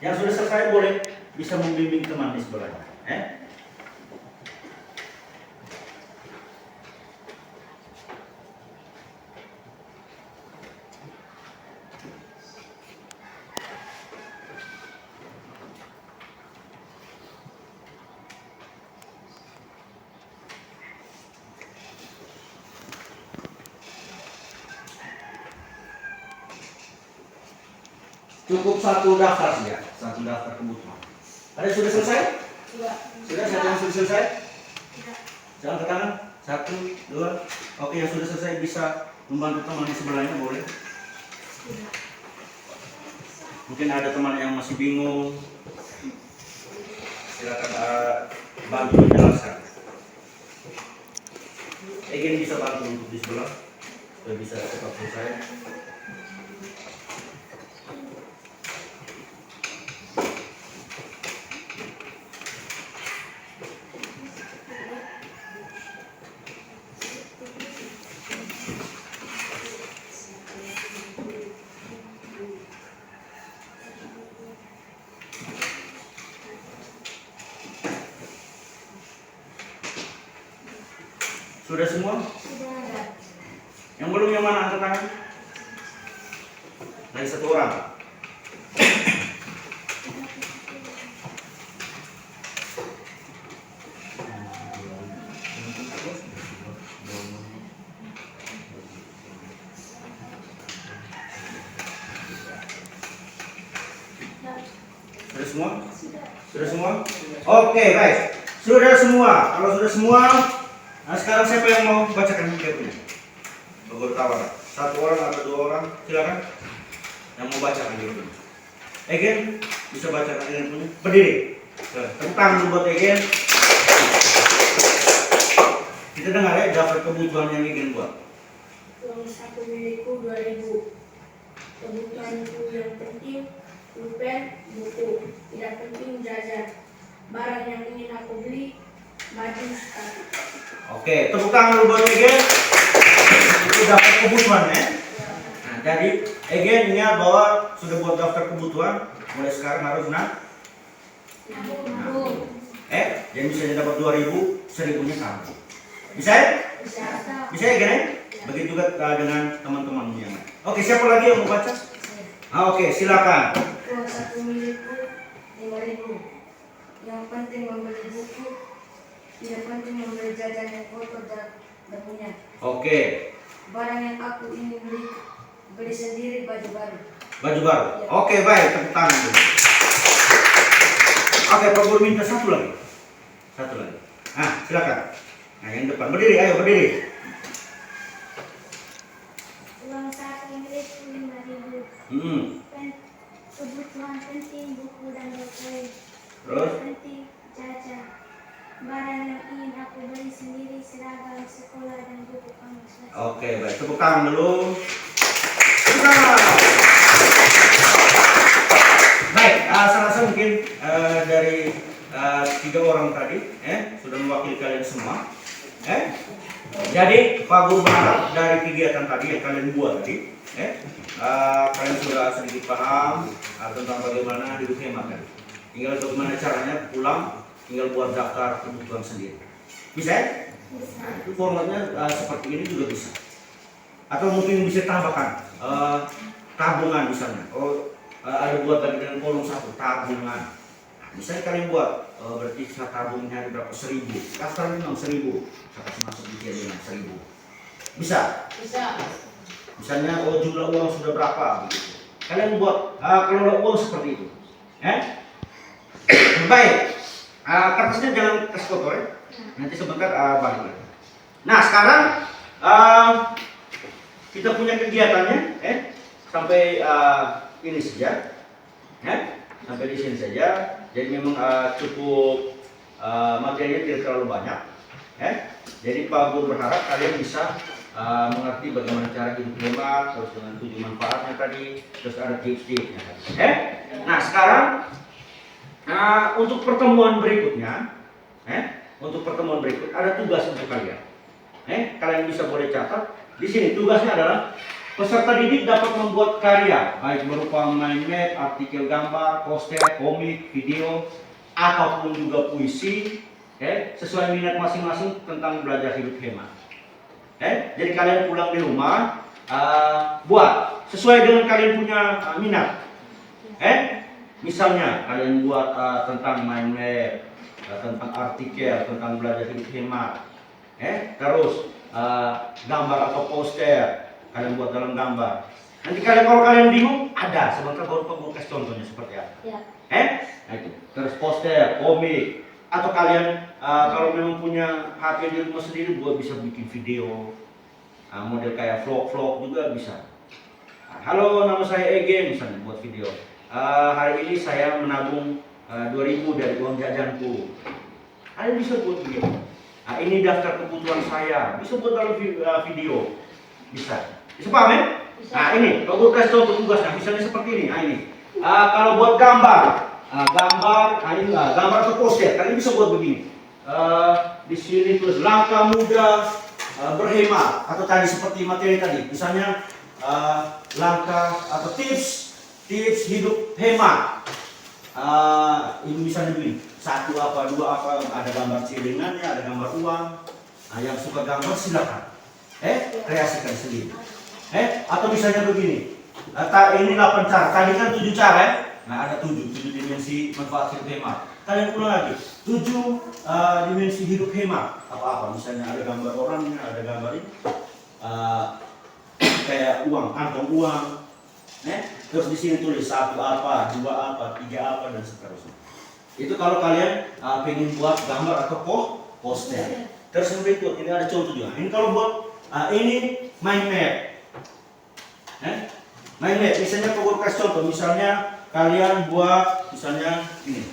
Yang sudah selesai boleh bisa membimbing teman di sebelahnya. Cukup 1 daftar saja, 1 daftar kebutuhan. Ada yang sudah selesai? Sudah, siapa yang sudah selesai? Jangan ke tangan. 1, 2. Oke, yang sudah selesai bisa membantu teman di sebelahnya, boleh? Mungkin ada teman yang masih bingung. Silakan bantu menjelaskan. Ingin bisa bantu untuk di sebelah, supaya bisa cepat selesai. Sudah semua? Sudah. Yang belum yang mana angkat tangan? Lagi 1 orang. semua? Sudah semua? Oke, baik. Sudah semua. Kalau sudah semua, nah sekarang siapa yang mau bacakan dia punya? Bertawa. Satu orang atau dua orang, silakan. Yang mau bacakan dia punya. Egen, bisa bacakan Egen punya? Berdiri. Tepuk tangan dulu buat Egen. Kita dengar ya daftar kebutuhan yang Egen buat. Uang saku milikku 2.000. Kebutuhanku yang penting pulpen, buku. Tidak penting jajan. Barang yang ingin aku beli, baju sepatu. Oke, tepuk tangan dulu buat Egen. Itu daftar kebutuhan ya. Nah, jadi Egen ingat bahwa sudah buat daftar kebutuhan. Mulai sekarang harus jadi misalnya dapat 2.000, 1.000-nya kamu. Bisa ya? Bisa ya Egen ya? Begitu juga dengan teman-temanmu yang lain. Oke, siapa lagi yang mau baca? Oke, silakan. Uang saku milikku 5.000. Yang penting membeli buku, tidak penting membeli jajan yang kotor dan berminyak. Oke, Barang yang aku ingin beli sendiri baju baru. baju baru. Oke, baik, tepuk tangan dulu. Oke, Pak Guru minta satu lagi. Satu lagi. Nah, silakan. Nah, yang depan berdiri, ayo berdiri. Uang saku milikku 5.000. Kebutuhan penting buku dan baterai. Terus? Penting jajan. Barang yang ingin aku beli sendiri seragam sekolah dan buku kamus. Oke, baik. Tepuk tangan dulu. Nah. Baik, saya rasa mungkin dari 3 orang tadi sudah mewakili kalian semua. Jadi Pak Guru berharap dari kegiatan tadi yang kalian buat tadi, kalian sudah sedikit paham tentang bagaimana hidup hemat tadi. Tinggal bagaimana caranya pulang, tinggal buat daftar kebutuhan sendiri. Bisa ya? Nah, itu formatnya seperti ini juga bisa. Atau mungkin bisa tambahkan tabungan misalnya. Ada buat tadi dengan kolom 1 tabungan. Nah, misalnya kalian buat berarti saya tabungnya berapa 1.000. Daftarnya memang 1.000. Saya kasih masuk di sini 1.000. Bisa? Bisa. Misalnya jumlah uang sudah berapa begitu. Kalian buat kelola uang seperti itu. Baik. Kertasnya jangan kasih kotor ya. Nanti sebentar balik lagi. Nah, sekarang kita punya kegiatannya sampai ini saja. Sampai di sini saja. Jadi memang cukup materinya tidak terlalu banyak. Jadi Pak Guru berharap kalian bisa mengerti bagaimana cara hidup hemat, terus dengan 7 manfaatnya tadi, terus ada tips-tipsnya. Nah, sekarang untuk pertemuan berikutnya, ada tugas untuk kalian. Kalian bisa boleh catat. Di sini tugasnya adalah peserta didik dapat membuat karya, baik berupa mind map, artikel gambar, poster, komik, video, ataupun juga puisi, sesuai minat masing-masing tentang belajar hidup hemat. Jadi kalian pulang di rumah, buat sesuai dengan kalian punya minat. Misalnya kalian buat tentang mind map, tentang artikel, tentang belajar hidup hemat. Terus gambar atau poster kalian buat dalam gambar. Nanti kalau kalian bingung, ada sebentar baru Pak Guru kasih contohnya seperti apa. Ya. Nah itu. Terus poster, komik, atau kalian kalau memang punya HP di rumah sendiri buat bisa bikin video, model kayak vlog juga bisa. Halo, nama saya Ege misalnya buat video. Hari ini saya menabung 2.000 dari uang jajanku. Kalian bisa buat begini. Ini daftar kebutuhan saya. Bisa buat dalam video. Bisa. Bisa paham ya? Bisa. Nah ini, Pak Guru kasih contoh tugasnya. Misalnya seperti ini. Nah ini. Kalau buat gambar, gambar atau poster, kalian bisa buat begini. Di sini tulis langkah mudah berhemat. Atau tadi seperti materi tadi. Misalnya langkah atau tips hidup hemat. Ini misalnya begini, 1 apa, 2 apa, ada gambar cilingannya, ada gambar uang. Yang suka gambar silakan, kreasikan sendiri. Atau misalnya begini, ini 8 cara, tadi kan 7 cara ya. Nah ada 7 dimensi manfaat hidup hemat. Kalian ulang lagi, 7 dimensi hidup hemat. Apa-apa, misalnya ada gambar orangnya, ada gambar ini, kayak uang, kantong uang. Terus di sini tulis 1 apa, 2 apa, 3 apa dan seterusnya. Itu kalau kalian pengen buat gambar atau poster. Terus yang berikut ini ada contoh juga. Ini kalau buat ini mind map. Mind map misalnya aku kasih contoh, misalnya kalian buat misalnya ini.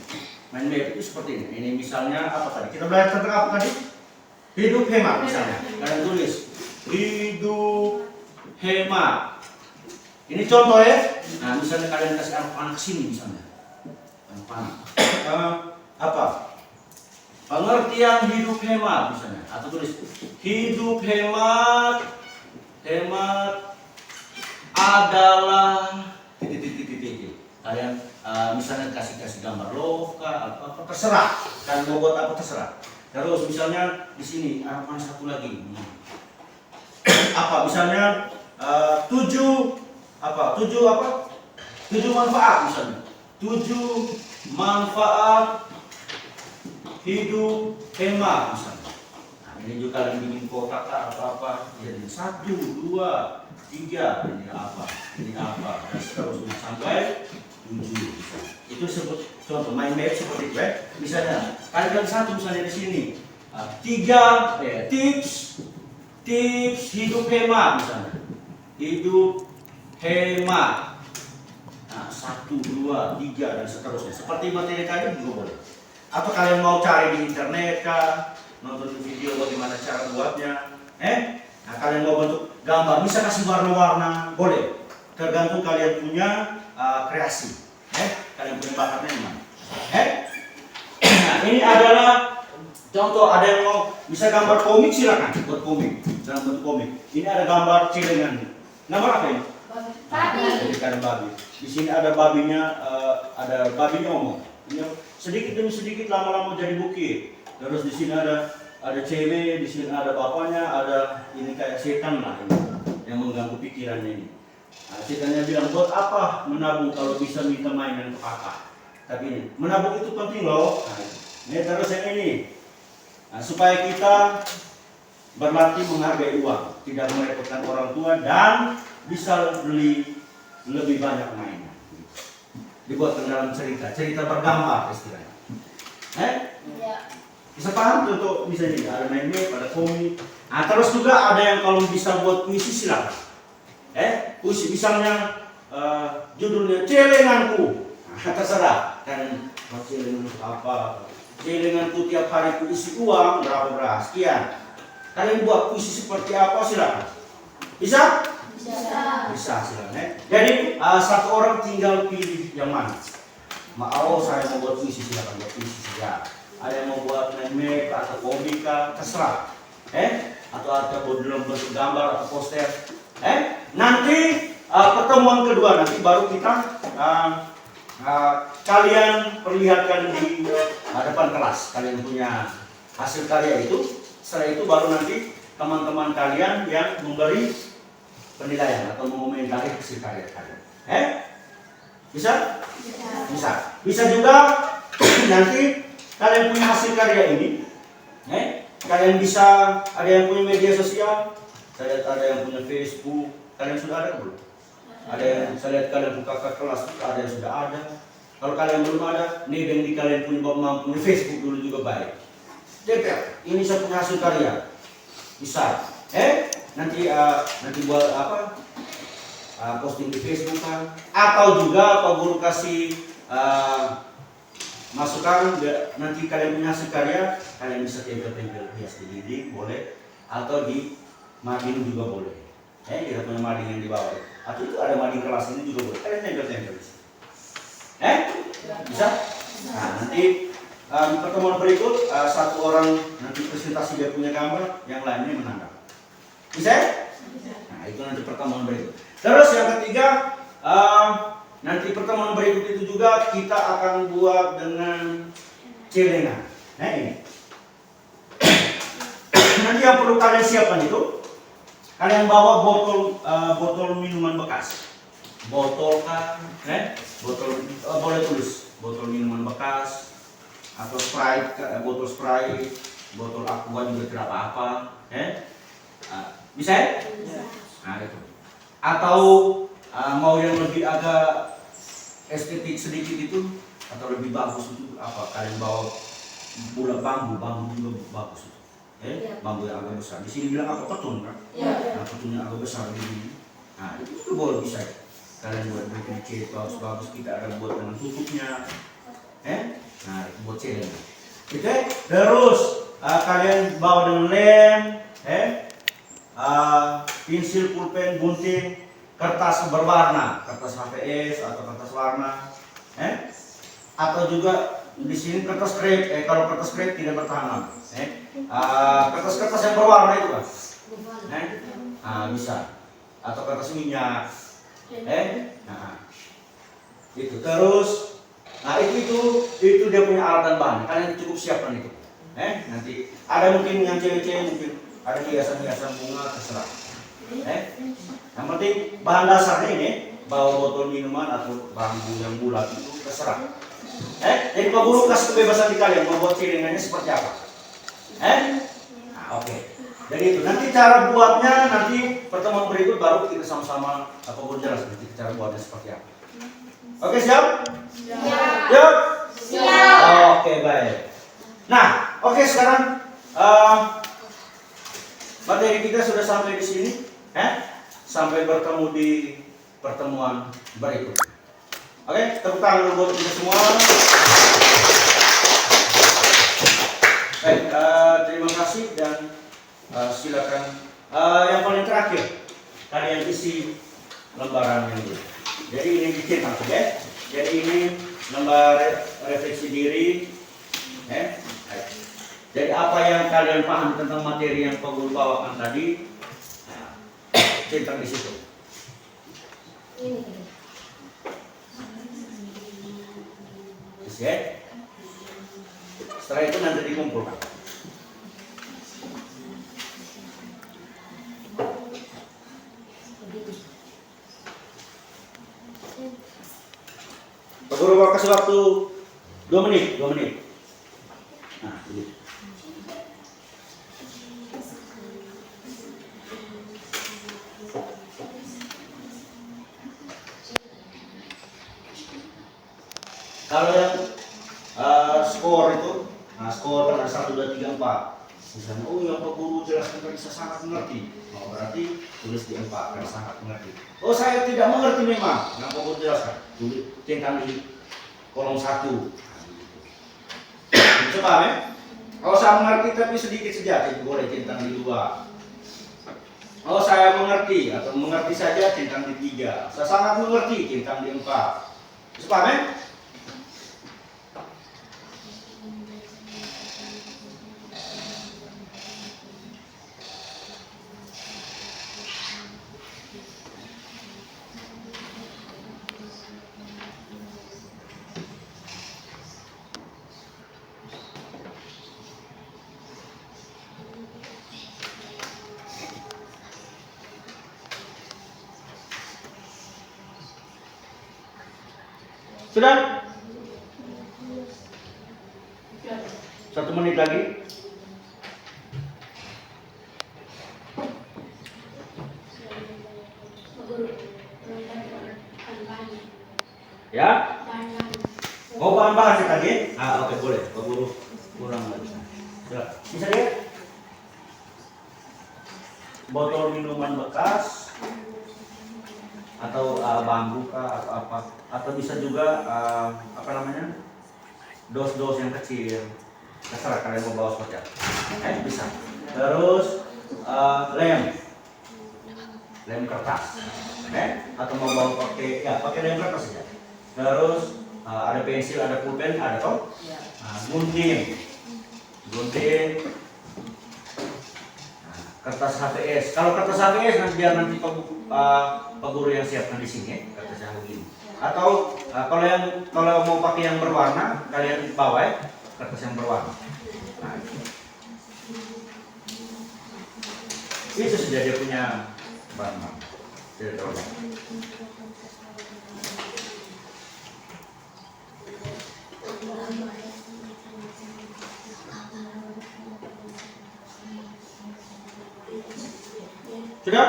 Mind map itu seperti ini. Ini misalnya apa tadi? Kita belajar tentang apa tadi? Hidup hemat misalnya. Kalian tulis hidup hemat. Ini contoh ya. Nah, misalnya kalian kasih anak-anak sini misalnya. Anak-anak. Apa? Pengertian hidup hemat misalnya. Atau tulis hidup hemat adalah titik. Kalian misalnya kasih gambar loka atau apa terserah. Kalian mau buat apa terserah. Terus misalnya di sini ada satu lagi. Apa misalnya 7 manfaat misalnya. 7 manfaat hidup hemat misalnya. Nah, ini juga kalian bikin kotak apa jadi 1, 2, 3 ini apa dan seterusnya sampai 7 misalnya. Itu sebut contoh mind map seperti itu ya. Misalnya kalian satu misalnya di sini 3 tips hidup hemat misalnya. Hidup hemat. Nah, 1, 2, 3 dan seterusnya. Seperti materi kalian juga boleh. Atau kalian mau cari di internet kah, nonton video bagaimana cara buatnya. Nah, kalian mau bentuk gambar, bisa kasih warna-warna, boleh. Tergantung kalian punya kreasi. Kalian punya bakatnya gimana. Nah, ini adalah contoh, ada yang mau bisa gambar komik silakan buat komik dalam bentuk komik. Ini ada gambar celengan. Gambar apa ini? Babi. Ikan babi. Di sini ada babinya, ada babinya ngomong. Ini sedikit demi sedikit lama-lama jadi bukit. Terus di sini ada cewek, di sini ada bapaknya, ada ini kayak setan lah ini, yang mengganggu pikirannya ini. Nah, setannya bilang buat apa menabung kalau bisa minta mainan ke kakak. Tapi ini menabung itu penting loh. Nah, ini terus yang ini. Nah, supaya kita berlatih menghargai uang, tidak merepotkan orang tua dan bisa beli lebih banyak mainan. Dibuatkan dalam cerita bergambar istilahnya. Bisa paham contoh misalnya ada main map, ada komik. Nah, terus juga ada yang kalau bisa buat puisi silakan. Puisi misalnya judulnya celenganku. Nah, terserah kan mau celenganku apa. Celenganku tiap hari ku isi uang berapa sekian. Kalian buat puisi seperti apa silakan. Bisa? Bisa silakan. Jadi satu orang tinggal pilih yang mana. Mau saya mau buat puisi silakan buat puisi saja. Ada yang mau buat meme atau komika terserah. Atau ada dalam bentuk gambar atau poster. Nanti pertemuan kedua nanti baru kita kalian perlihatkan di depan kelas. Kalian punya hasil karya itu. Setelah itu baru nanti teman-teman kalian yang memberi penilaian atau mengomentari hasil karya kalian. Bisa? Bisa juga nanti kalian punya hasil karya ini. Kalian bisa, ada yang punya media sosial, saya lihat ada yang punya Facebook. Kalian sudah ada belum? Ada yang saya lihat kalian buka ke kelas, ada yang sudah ada. Kalau kalian belum ada, nih yang di kalian punya mampu Facebook dulu juga baik. Ini saya punya hasil karya. Bisa. Nanti buat apa? Posting di Facebook kan. Atau juga Pak Guru kasih masukan nanti kalian punya hasil karya, kalian bisa tempel-tempel hias di dinding boleh, atau di mading juga boleh. Kita punya mading yang di bawah. Atau itu ada mading kelas ini juga boleh. Kalian tempel-tempel di sini. Bisa? Nah, nanti di pertemuan berikut satu orang nanti presentasi dia punya gambar, yang lainnya menangkap. Bisa? Nah, itu nanti pertemuan berikut. Terus yang ketiga, nanti pertemuan berikut itu juga kita akan buat dengan celengan. Nah ini. Nanti yang perlu kalian siapkan itu, kalian bawa botol minuman bekas. Botol kan, boleh tulis botol minuman bekas atau Sprite, botol Sprite, botol Aqua juga tidak apa-apa. Bisa? Nah itu. Atau Mau yang lebih agak estetik sedikit itu atau lebih bagus itu apa? Kalian bawa bulat bambu juga bagus itu. Bambu yang agak besar. Di sini bilang apa? Petun kan? Nah, petunnya agak besar begini. Nah, itu juga boleh bisa. Kalian buat bikin cat bagus-bagus, kita ada buat dengan tutupnya. Nah, itu buat challenge. Oke, terus kalian bawa dengan lem, pensil, pulpen, gunting, kertas berwarna, kertas HVS atau kertas warna, atau juga di sini kertas krep. Kalau kertas krep tidak bertahan lama. Kertas-kertas yang berwarna itu kan, bisa. Atau kertas minyak, itu terus. Nah itu dia punya alat dan bahan. Kalian cukup siapkan itu. Nanti ada mungkin yang cewek-cewek mungkin ada hiasan-hiasan bunga terserah. Yang penting bahan dasarnya ini bawa botol minuman atau bambu yang bulat itu terserah. Jadi Pak Guru kasih kebebasan di kalian mau buat ciringannya seperti apa. Oke. Jadi itu nanti cara buatnya nanti pertemuan berikut baru kita sama-sama Pak Guru jelas nanti cara buatnya seperti apa. Oke, siap? Siap. Oke, baik. Nah, oke sekarang materi kita sudah sampai di sini, sampai bertemu di pertemuan berikut. Oke, tepuk tangan buat kita semua. Baik, terima kasih dan silakan. Yang paling terakhir, kalian isi lembaran yang dulu. Jadi ini dicetak, oke? Jadi ini lembar refleksi diri, Jadi apa yang kalian paham tentang materi yang Pak Guru bawakan tadi, cetak di situ. Setelah itu nanti dikumpulkan. Pak Guru mau kasih waktu 2 menit. Nah, begitu. Kalau yang skor itu, skor kan ada 1, 2, 3, 4. Misalnya, yang Pak Guru jelaskan tadi saya sangat mengerti. Berarti tulis di 4 karena sangat mengerti. Saya tidak mengerti memang yang Pak Guru jelaskan. Tulis centang di kolom 1. Bisa paham ya? Kalau saya mengerti tapi sedikit saja, boleh centang di 2. Kalau saya mengerti atau mengerti saja, centang di 3. Saya sangat mengerti, centang di 4. Bisa paham ya? Sudah? 1 menit lagi. Ya? Oh, bahan-bahan tadi? Oke, boleh. Pak Guru kurang lagi. Bisa lihat? Botol minuman bekas atau bambu kah atau apa, atau bisa juga dos yang kecil, terserah kalian mau bawa seperti apa, bisa. Terus lem kertas, atau mau bawa pakai lem kertas saja. Terus ada pensil, ada pulpen, ada toh, gunting, kertas HVS. Kalau kertas HVS biar nanti Pak Guru yang siapkan di sini, kertas yang begini. Atau kalau mau pakai yang berwarna, kalian bawa kertas yang berwarna. Itu sudah dia punya bahan. Sudah?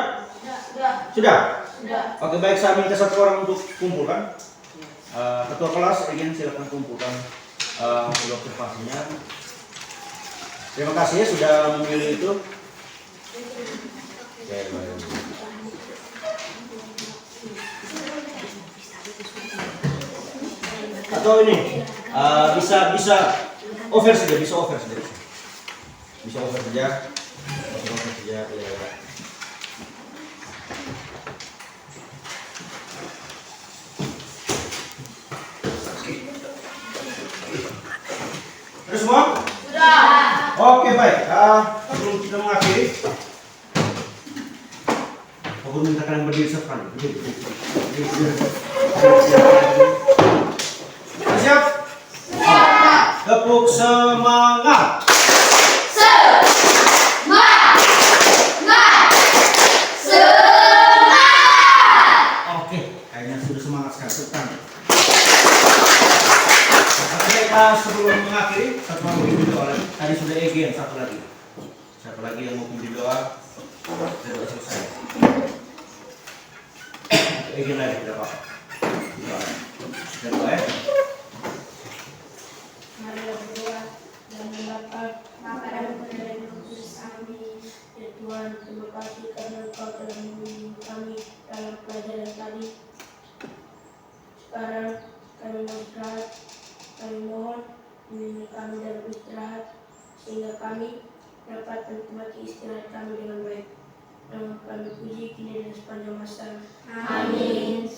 Sudah. Sudah. Oke, baik, saya minta satu orang untuk kumpulkan. Ketua kelas, ingin silakan kumpulkan hasil observasinya. Terima kasih ya sudah memilih itu. Oke, baik. Atau ini bisa over saja, bisa over saja. Bisa over saja. Bisa over saja. Ya. Sudah semua? Sudah. Oke, baik. Sebelum kita mengakhiri, aku minta kalian berdiri sekali. Berdiri. Siap? Tepuk semangat. Oke, kayaknya sudah semangat sekali. Tekan. Oke, sebelum mengakhiri, satu orang mau pimpin doa lagi. Tadi sudah Egen, satu lagi yang mau pimpin doa. Sudah selesai. Egen lagi, tidak apa-apa. Sudah doa ya. Marilah berdoa dan Bapa, dan Putra dan Roh Kudus. Amin. Ya Tuhan, terima kasih karena Engkau telah membimbing kami dalam pelajaran tadi. Sekarang kami mau istirahat. Kami mohon bimbing kami dalam istirahat sehingga kami dapat menikmati istirahat kami dengan baik. Nama kami puji kini dan sepanjang masa. Amin.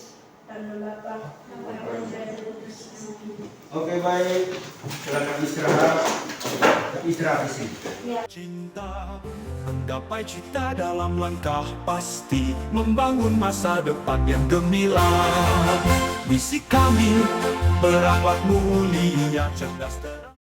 Karena Bapa, dan Putra dan Roh Kudus. Amin. Oke, baik. Silakan istirahat. Istirahat di sini. Cinta, menggapai cita dalam langkah pasti, membangun masa depan yang gemilang. Misi kami, perawat mulia, cerdas terang.